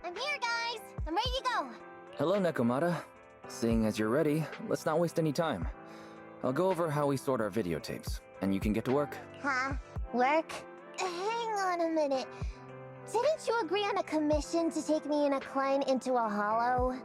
I'm here, guys! I'm ready to go! Hello, Nekomata. Seeing as you're ready, let's not waste any time. I'll go over how we sort our videotapes, and you can get to work. Huh? Work? Hang on a minute. Didn't you agree on a commission to take me and a client into a hollow?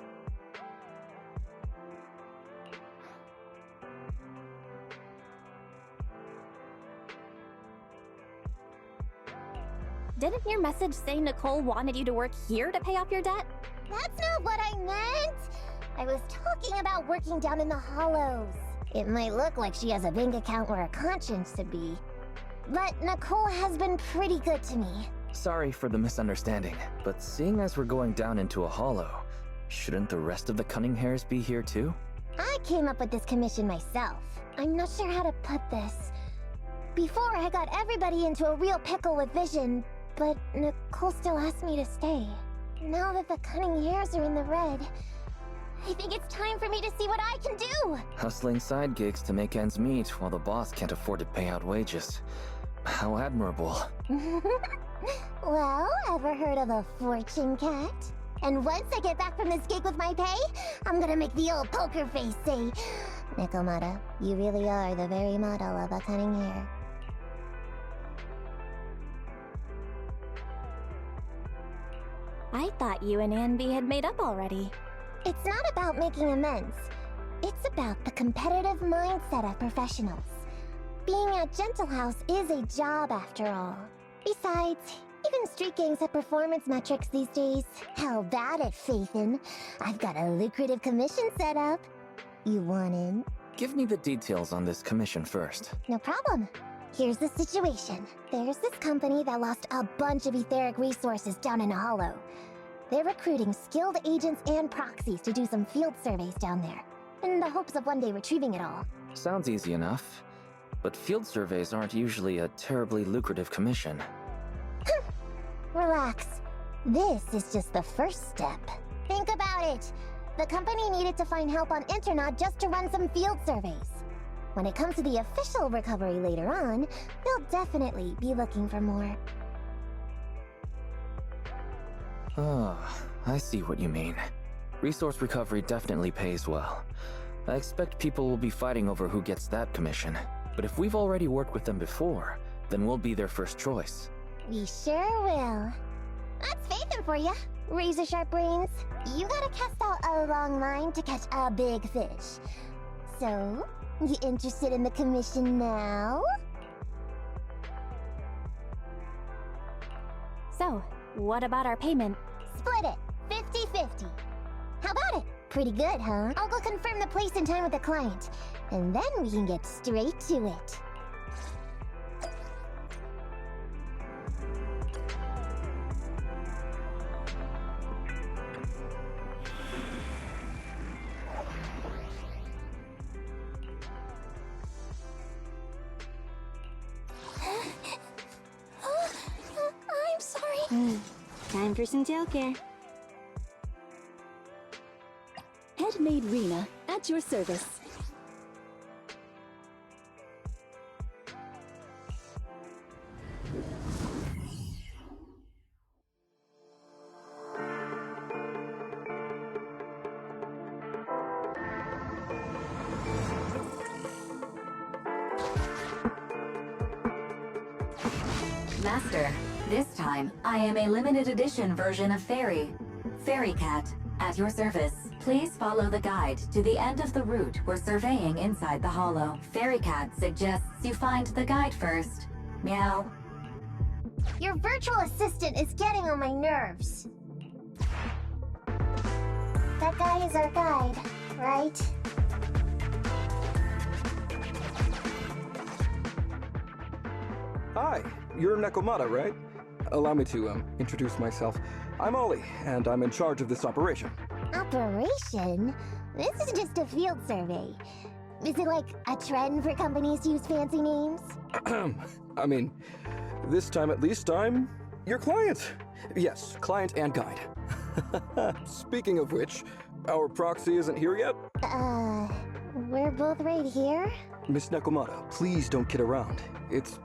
Didn't your message say Nicole wanted you to work here to pay off your debt? That's not what I meant! I was talking about working down in the hollows. It might look like she has a bank account where a conscience should be, but Nicole has been pretty good to me. Sorry for the misunderstanding, but seeing as we're going down into a hollow, shouldn't the rest of the cunning hairs be here too? I came up with this commission myself. I'm not sure how to put this. Before, I got everybody into a real pickle with Vision, but Nicole still asked me to stay. Now that the cunning hairs are in the red, I think it's time for me to see what I can do! Hustling side gigs to make ends meet while the boss can't afford to pay out wages. How admirable. Well, ever heard of a fortune cat? And once I get back from this gig with my pay, I'm gonna make the old poker face say, Nekomata, you really are the very model of a cunning hair. I thought you and Anby had made up already. It's not about making amends. It's about the competitive mindset of professionals. Being at Gentle House is a job after all. Besides, even street gangs have performance metrics these days. How about it, Faithin? I've got a lucrative commission set up. You want in? Give me the details on this commission first. No problem. Here's the situation. There's this company that lost a bunch of etheric resources down in a hollow. They're recruiting skilled agents and proxies to do some field surveys down there, in the hopes of one day retrieving it all. Sounds easy enough, but field surveys aren't usually a terribly lucrative commission. Relax. This is just the first step. Think about it. The company needed to find help on Internaut just to run some field surveys. When it comes to the official recovery later on, they'll definitely be looking for more. Ah, I see what you mean. Resource recovery definitely pays well. I expect people will be fighting over who gets that commission. But if we've already worked with them before, then we'll be their first choice. We sure will. That's Faithin for ya. Razor sharp brains. You gotta cast out a long line to catch a big fish. So, you interested in the commission now? So, what about our payment? Split it. 50-50. How about it? Pretty good, huh? I'll go confirm the place and time with the client. And then we can get straight to it. I'm sorry. Time for some tail care. Headmaid Rena, at your service. Master, this time, I am a limited edition version of Fairy. Fairy Cat, at your service. Please follow the guide to the end of the route we're surveying inside the hollow. Fairy Cat suggests you find the guide first. Meow. Your virtual assistant is getting on my nerves. That guy is our guide, right? Hi, you're Nekomata, right? Allow me to, introduce myself. I'm Ollie, and I'm in charge of this operation. Operation? This is just a field survey. Is it like a trend for companies to use fancy names? I mean, this time at least I'm your client. Yes, client and guide. Speaking of which, our proxy isn't here yet? We're both right here? Miss Nekomata, please don't kid around. It's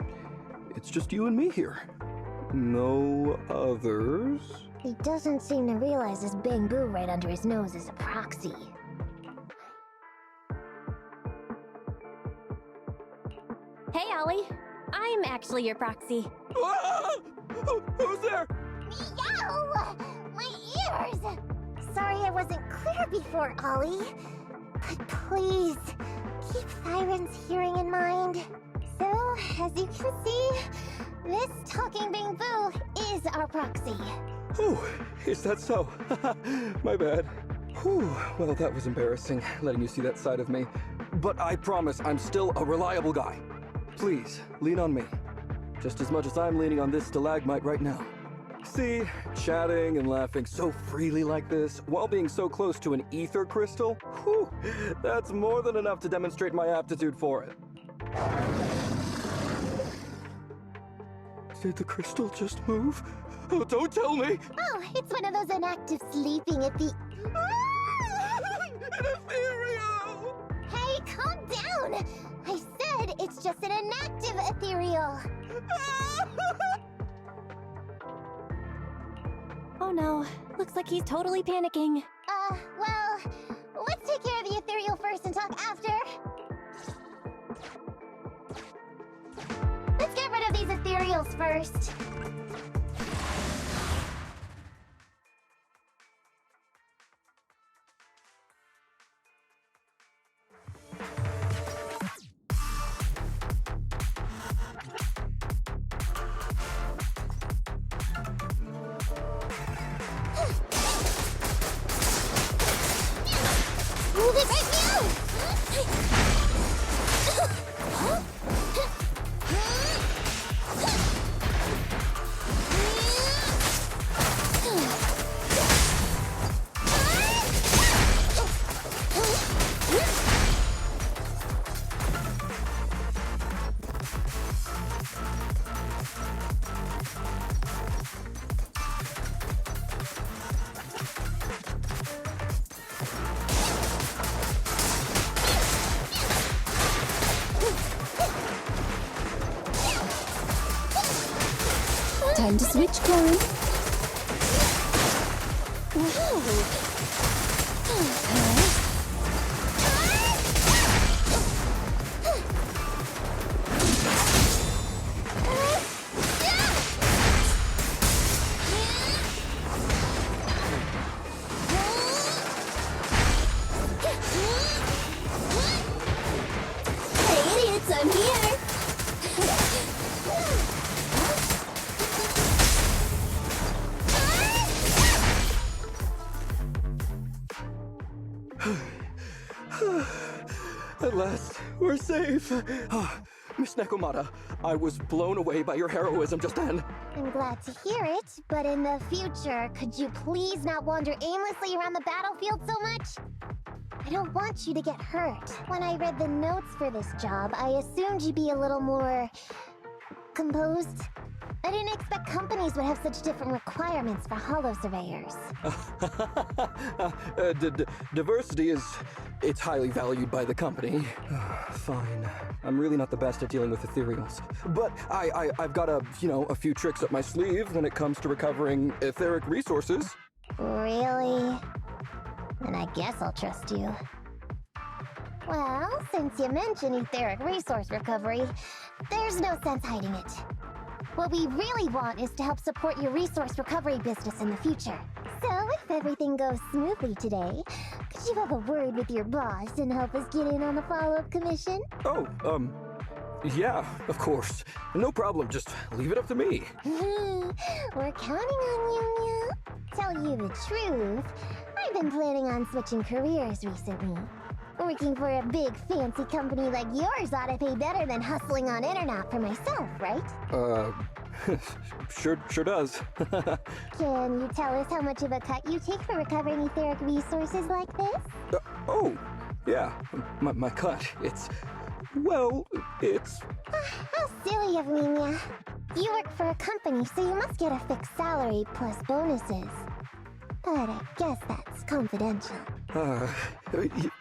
just you and me here. No others? He doesn't seem to realize this bamboo right under his nose is a proxy. Hey, Ollie. I'm actually your proxy. Ah! Who's there? Meow! My ears! Sorry I wasn't clear before, Ollie. But please, keep Siren's hearing in mind. So, as you can see, this talking bamboo is our proxy. Oh, is that so? My bad. Whew, well, that was embarrassing, letting you see that side of me. But I promise I'm still a reliable guy. Please, lean on me. Just as much as I'm leaning on this stalagmite right now. See, chatting and laughing so freely like this, while being so close to an ether crystal, whew, that's more than enough to demonstrate my aptitude for it. Did the crystal just move? Oh, don't tell me! Oh, it's one of those inactive sleeping at the... An ethereal! Hey, calm down! I said it's just an inactive ethereal. Oh no, looks like he's totally panicking. Well, let's take care of the ethereal first and talk after. Let's get rid of these ethereals first. Move it right now! Time to switch, Karen. Hey, idiots, I'm here! At last, we're safe. Miss Nekomata, I was blown away by your heroism just then. I'm glad to hear it, but in the future, could you please not wander aimlessly around the battlefield so much? I don't want you to get hurt. When I read the notes for this job, I assumed you'd be a little more... composed. I didn't expect companies would have such different requirements for holo surveyors. Diversity it's highly valued by the company. Fine. I'm really not the best at dealing with ethereals. But I've got a few tricks up my sleeve when it comes to recovering etheric resources. Really? Then I guess I'll trust you. Well, since you mentioned etheric resource recovery, there's no sense hiding it. What we really want is to help support your resource recovery business in the future. So, if everything goes smoothly today, could you have a word with your boss and help us get in on the follow-up commission? Oh, yeah, of course. No problem, just leave it up to me. We're counting on you, Mia. Tell you the truth, I've been planning on switching careers recently. Working for a big fancy company like yours ought to pay better than hustling on internet for myself, right? Sure does. Can you tell us how much of a cut you take for recovering etheric resources like this? Oh, yeah, my cut, well, it's... How silly of me, Mia. You work for a company, so you must get a fixed salary plus bonuses. But I guess that's confidential.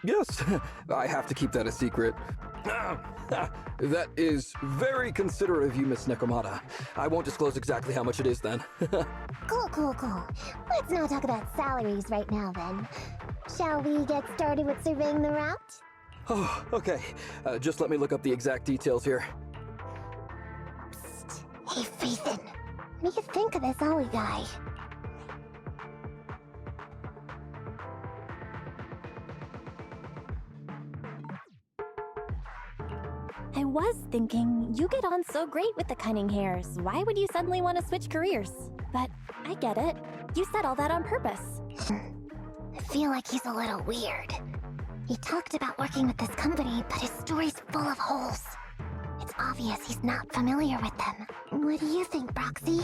Yes, I have to keep that a secret. That is very considerate of you, Miss Nekomata. I won't disclose exactly how much it is then. Cool. Let's not talk about salaries right now then. Shall we get started with surveying the route? Oh, okay. Just let me look up the exact details here. Psst. Hey, Faithin. What do you think of this Ollie guy? I was thinking, you get on so great with the cunning hairs. Why would you suddenly want to switch careers? But I get it. You said all that on purpose. I feel like he's a little weird. He talked about working with this company, but his story's full of holes. It's obvious he's not familiar with them. What do you think, Broxy?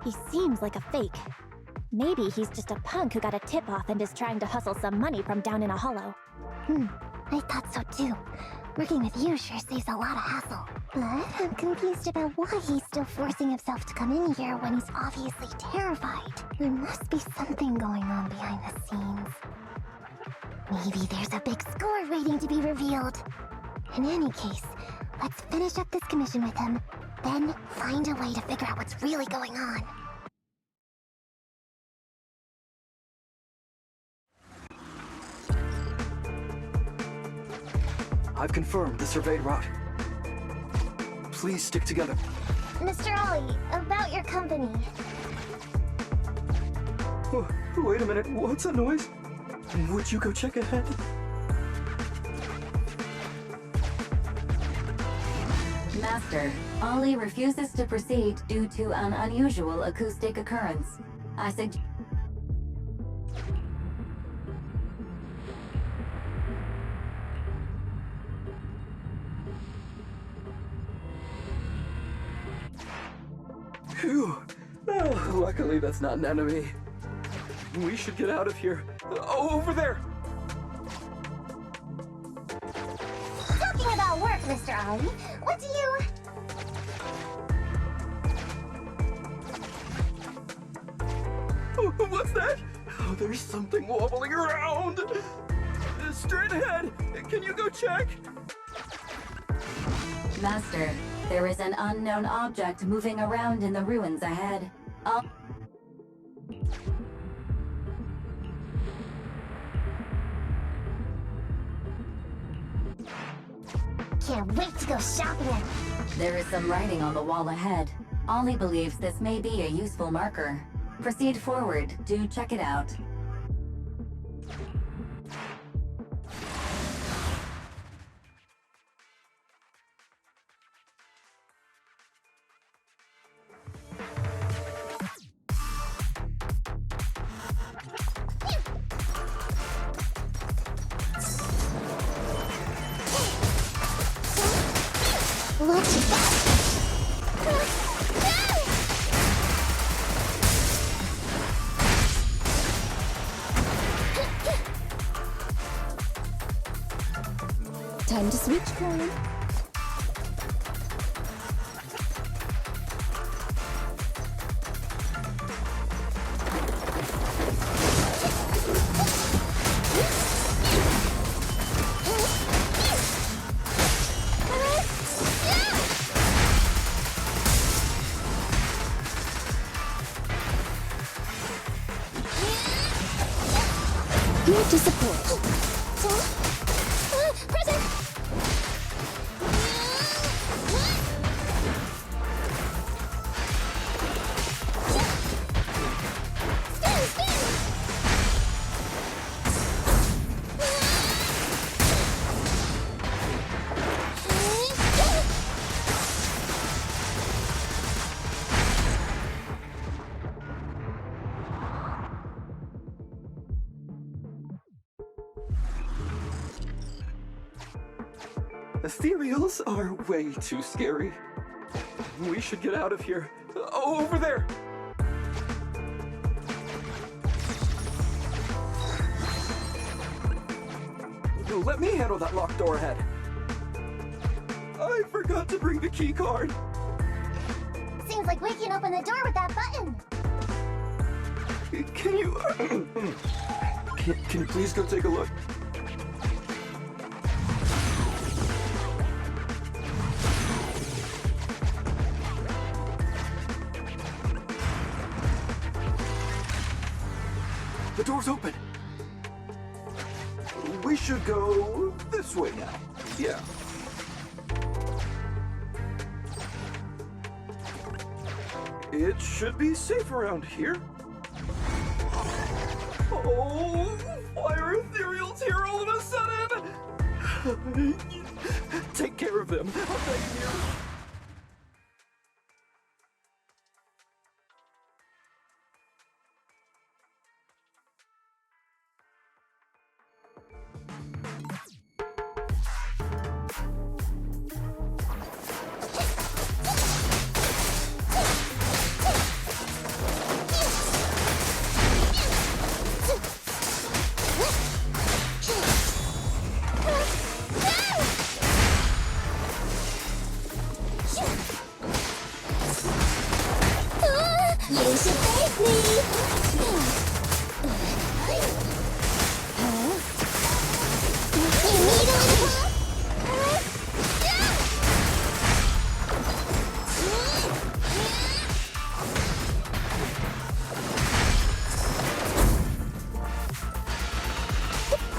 He seems like a fake. Maybe he's just a punk who got a tip-off and is trying to hustle some money from down in a hollow. I thought so too. Working with you sure saves a lot of hassle. But I'm confused about why he's still forcing himself to come in here when he's obviously terrified. There must be something going on behind the scenes. Maybe there's a big score waiting to be revealed. In any case, let's finish up this commission with him, then find a way to figure out what's really going on. I've confirmed the surveyed route. Please stick together. Mr. Ollie, about your company. Oh, wait a minute, what's that noise? Would you go check ahead? Master, Ollie refuses to proceed due to an unusual acoustic occurrence. I suggest... Phew. Oh, luckily that's not an enemy. We should get out of here. Oh, over there! Talking about work, Mr. Ollie, what do you... Oh, what's that? Oh, there's something wobbling around! Straight ahead! Can you go check? Master, there is an unknown object moving around in the ruins ahead. Can't wait to go shopping. There is some writing on the wall ahead. Ollie believes this may be a useful marker. Proceed forward. Do check it out. What's that? Time to switch, Chloe. Here to support. Present! Ethereals are way too scary. We should get out of here. Oh, over there! Let me handle that locked door ahead. I I forgot to bring the key card. Seems like we can open the door with that button. Can you... can you please go take a look? The door's open. We should go this way now. Yeah. It should be safe around here. Oh, why are ethereals here all of a sudden? Take care of them. I'm begging you. You should thank me! You need a little help?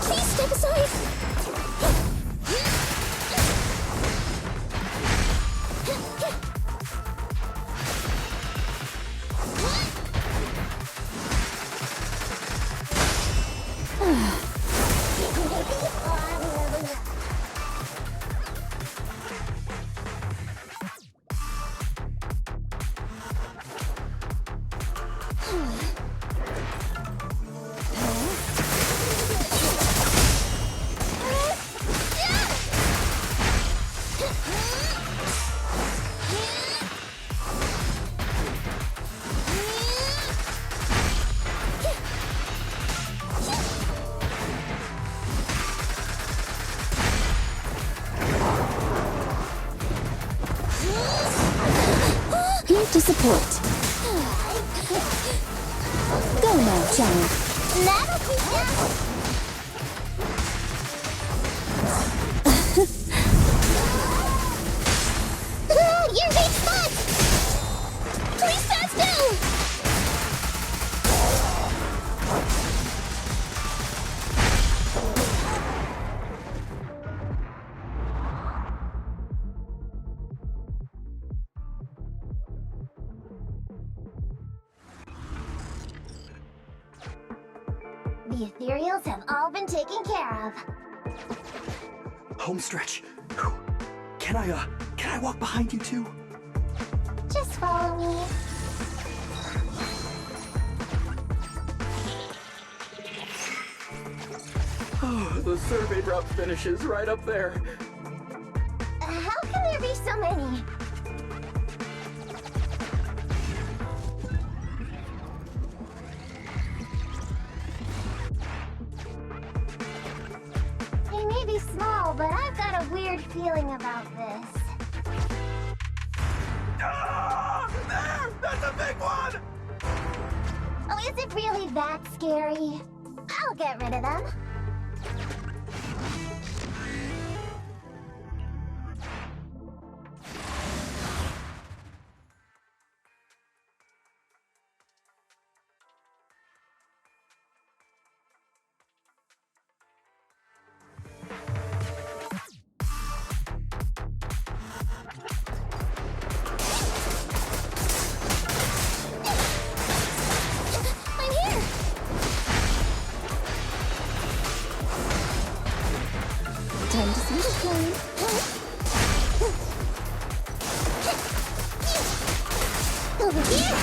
Please step aside! Here to support. Go now, Johnny. That'll keep down! Your weak spot! Please stand still! The ethereals have all been taken care of. Home stretch. Can I walk behind you too? Just follow me. Oh, the survey route finishes right up there. How can there be so many? They may be small, but I've got a weird feeling about this. Ah, there! That's a big one! Oh, is it really that scary? I'll get rid of them. I'm here! Time to see the flame. Over here!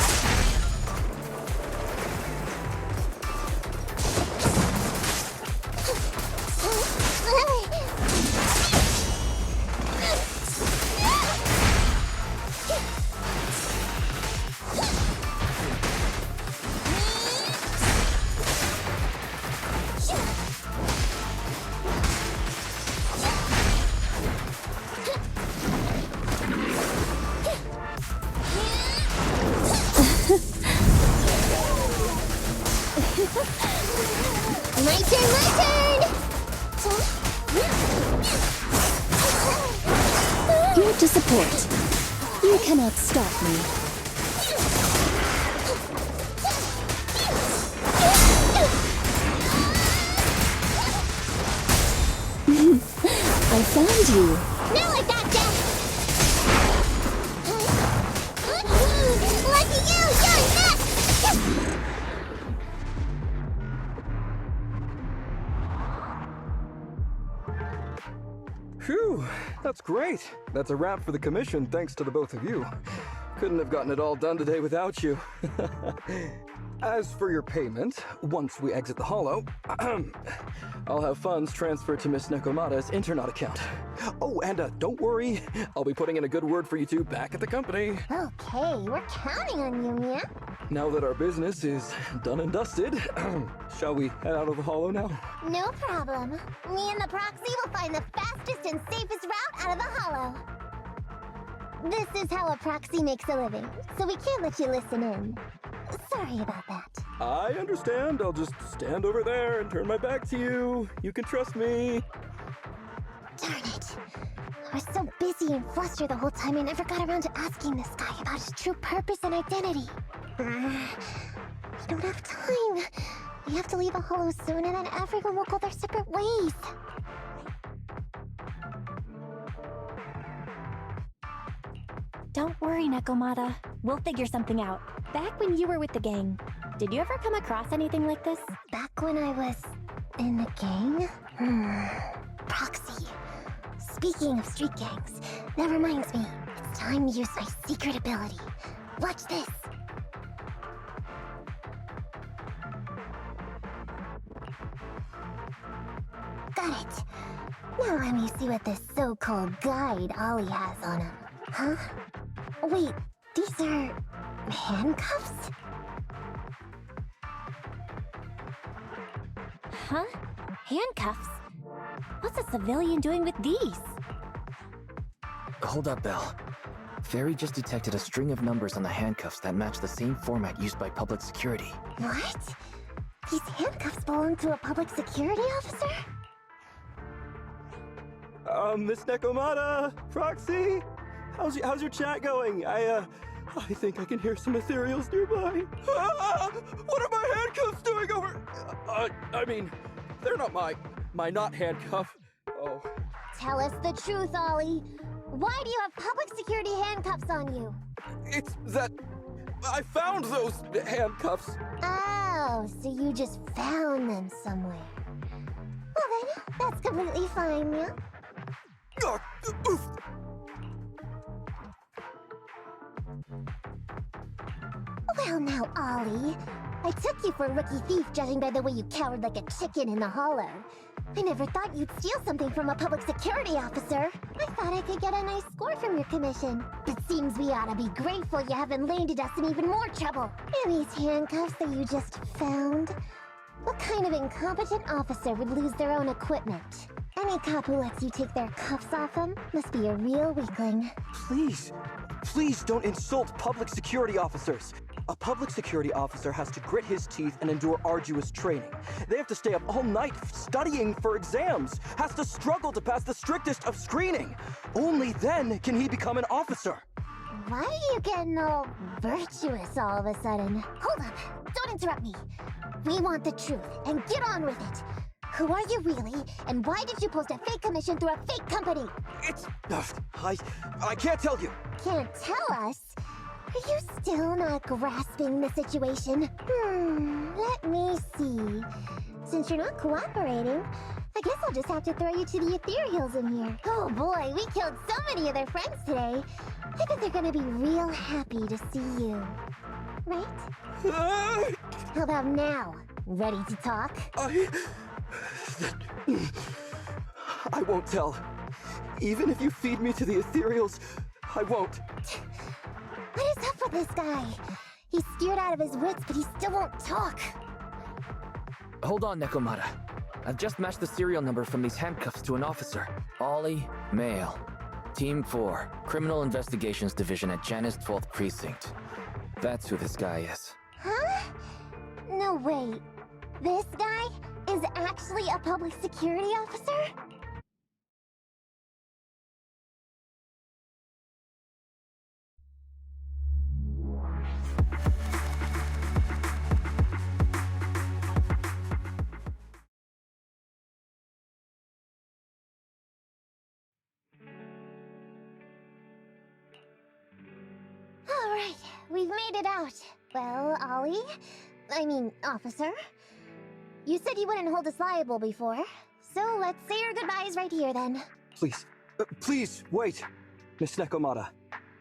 Here to support. You cannot stop me. I found you. Now I gotcha! Lucky you! You're next! Phew, that's great. That's a wrap for the commission, thanks to the both of you. Couldn't have gotten it all done today without you. As for your payment, once we exit the Hollow, I'll have funds transferred to Miss Nekomata's Internet account. Oh, and don't worry, I'll be putting in a good word for you two back at the company. Okay, we're counting on you, Mia. Now that our business is done and dusted, shall we head out of the Hollow now? No problem. Me and the proxy will find the fastest and safest route out of the Hollow. This is how a proxy makes a living, so we can't let you listen in. Sorry about that. I understand. I'll just stand over there and turn my back to you. You can trust me. Darn it. I was so busy and flustered the whole time I never got around to asking this guy about his true purpose and identity. We don't have time. We have to leave the Hollow soon and then everyone will go their separate ways. Don't worry, Nekomata. We'll figure something out. Back when you were with the gang, did you ever come across anything like this? Back when I was in the gang? Proxy. Speaking of street gangs, that reminds me. It's time to use my secret ability. Watch this. Got it. Now let me see what this so-called guide Ollie has on him. Huh? Wait, these are handcuffs? Huh? Handcuffs? What's a civilian doing with these? Hold up, Belle. Fairy just detected a string of numbers on the handcuffs that match the same format used by public security. What? These handcuffs belong to a public security officer? Miss Nekomata, Proxy, how's your chat going? I think I can hear some ethereals nearby. What are my handcuffs doing over? I mean, they're not my not handcuff. Oh. Tell us the truth, Ollie. Why do you have public security handcuffs on you? It's that I found those handcuffs. Oh, so you just found them somewhere. Well then, that's completely fine, yeah? Oof. Well now, Ollie. I took you for a rookie thief judging by the way you cowered like a chicken in the Hollow. I never thought you'd steal something from a public security officer. I thought I could get a nice score from your commission. But seems we ought to be grateful you haven't landed us in even more trouble. And these handcuffs that you just found? What kind of incompetent officer would lose their own equipment? Any cop who lets you take their cuffs off them must be a real weakling. Please don't insult public security officers. A public security officer has to grit his teeth and endure arduous training. They have to stay up all night studying for exams, has to struggle to pass the strictest of screening. Only then can he become an officer. Why are you getting all virtuous all of a sudden? Hold up! Don't interrupt me! We want the truth, and get on with it! Who are you really, and why did you post a fake commission through a fake company? It's... I can't tell you. Can't tell us? Are you still not grasping the situation? Let me see. Since you're not cooperating, I guess I'll just have to throw you to the ethereals in here. Oh boy, we killed so many of their friends today. I bet they're gonna be real happy to see you. Right? How about now? Ready to talk? I won't tell. Even if you feed me to the ethereals, I won't. What is up with this guy? He's scared out of his wits, but he still won't talk. Hold on, Nekomata. I've just matched the serial number from these handcuffs to an officer. Ollie, male. Team 4, Criminal Investigations Division at Janus 12th Precinct. That's who this guy is. Huh? No, wait. This guy is is actually a public security officer? Alright, we've made it out. Well, Ollie? Officer? You said you wouldn't hold us liable before, so let's say our goodbyes right here then. Please, please, wait! Miss Nekomata,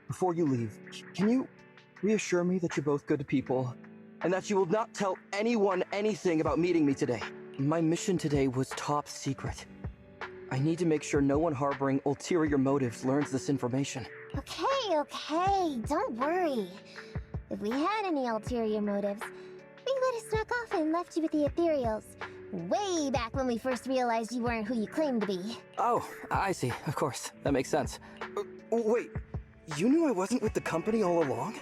before you leave, can you reassure me that you're both good people, and that you will not tell anyone anything about meeting me today? My mission today was top secret. I need to make sure no one harboring ulterior motives learns this information. Okay, don't worry. If we had any ulterior motives, we would have snuck off and left you with the ethereals. Way back when we first realized you weren't who you claimed to be. Oh, I see. Of course. That makes sense. Wait, you knew I wasn't with the company all along?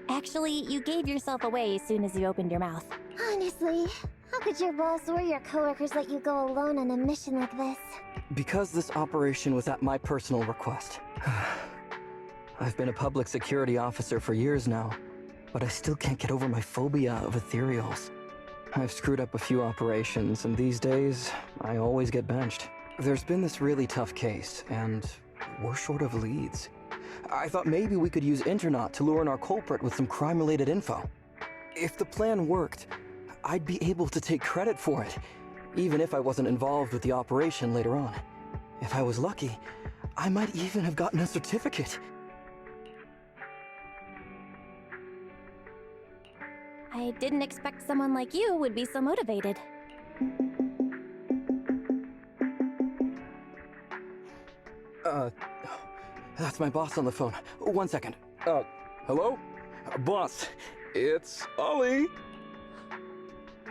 Actually, you gave yourself away as soon as you opened your mouth. Honestly, how could your boss or your coworkers let you go alone on a mission like this? Because this operation was at my personal request. I've been a public security officer for years now, but I still can't get over my phobia of ethereals. I've screwed up a few operations, and these days, I always get benched. There's been this really tough case, and we're short of leads. I thought maybe we could use Internaut to lure in our culprit with some crime-related info. If the plan worked, I'd be able to take credit for it, even if I wasn't involved with the operation later on. If I was lucky, I might even have gotten a certificate. I didn't expect someone like you would be so motivated. That's my boss on the phone. 1 second. Hello? Boss, it's Ollie.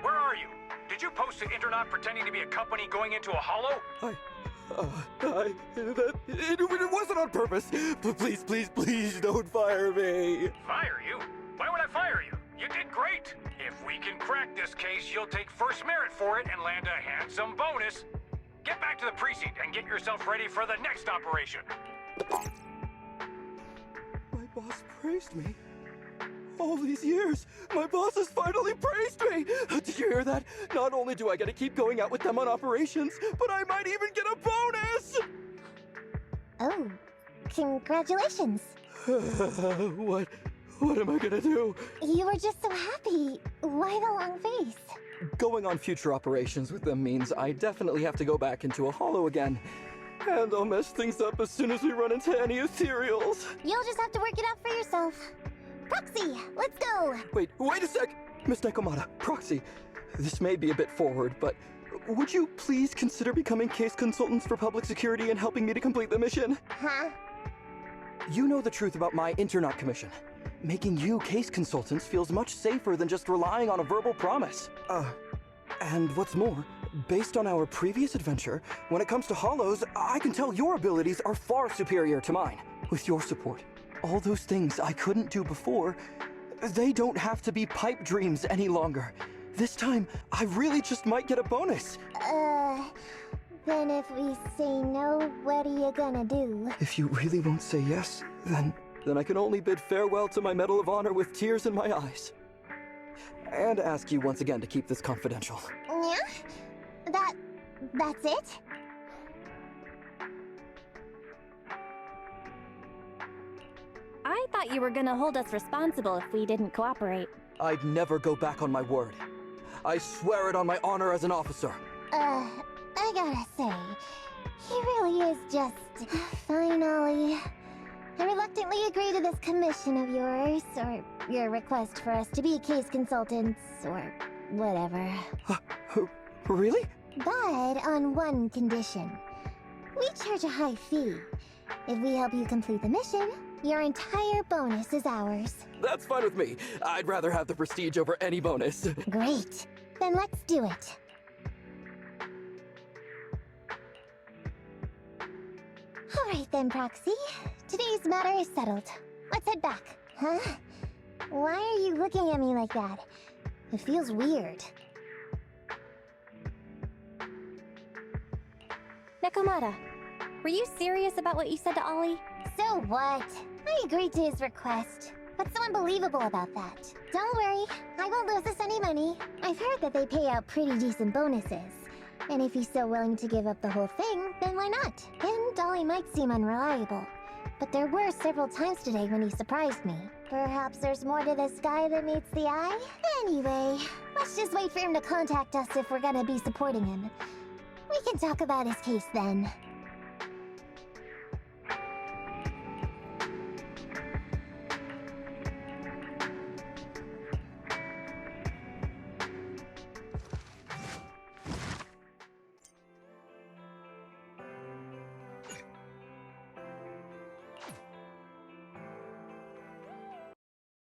Where are you? Did you post to Internaut pretending to be a company going into a hollow? It wasn't on purpose. Please don't fire me. Fire you? Why would I fire you? You did great. If we can crack this case, you'll take first merit for it and land a handsome bonus. Get back to the precinct and get yourself ready for the next operation. My boss praised me. All these years, my boss has finally praised me! Did you hear that? Not only do I get to keep going out with them on operations, but I might even get a bonus! Oh, congratulations. What am I gonna do? You were just so happy. Why the long face? Going on future operations with them means I definitely have to go back into a hollow again. And I'll mess things up as soon as we run into any ethereals. You'll just have to work it out for yourself. Proxy, let's go! Wait a sec! Miss Nekomata, Proxy, this may be a bit forward, but would you please consider becoming case consultants for public security and helping me to complete the mission? Huh? You know the truth about my Internaut commission. Making you case consultants feels much safer than just relying on a verbal promise. And what's more, based on our previous adventure, when it comes to hollows, I can tell your abilities are far superior to mine. With your support, all those things I couldn't do before, they don't have to be pipe dreams any longer. This time, I really just might get a bonus. Then if we say no, what are you gonna do? If you really won't say yes, then I can only bid farewell to my Medal of Honor with tears in my eyes. And ask you once again to keep this confidential. Yeah? That's it? I thought you were gonna hold us responsible if we didn't cooperate. I'd never go back on my word. I swear it on my honor as an officer. I gotta say, he really is just... Fine, Ollie. I reluctantly agree to this commission of yours, or your request for us to be case consultants, or whatever. Really? But on one condition. We charge a high fee. If we help you complete the mission, your entire bonus is ours. That's fine with me. I'd rather have the prestige over any bonus. Great. Then let's do it. Alright then, Proxy. Today's matter is settled. Let's head back, huh? Why are you looking at me like that? It feels weird. Nekomata, were you serious about what you said to Ollie? So what? I agreed to his request. What's so unbelievable about that? Don't worry, I won't lose us any money. I've heard that they pay out pretty decent bonuses. And if he's so willing to give up the whole thing, then why not? And Ollie might seem unreliable. But there were several times today when he surprised me. Perhaps there's more to this guy than meets the eye? Anyway, let's just wait for him to contact us if we're gonna be supporting him. We can talk about his case then.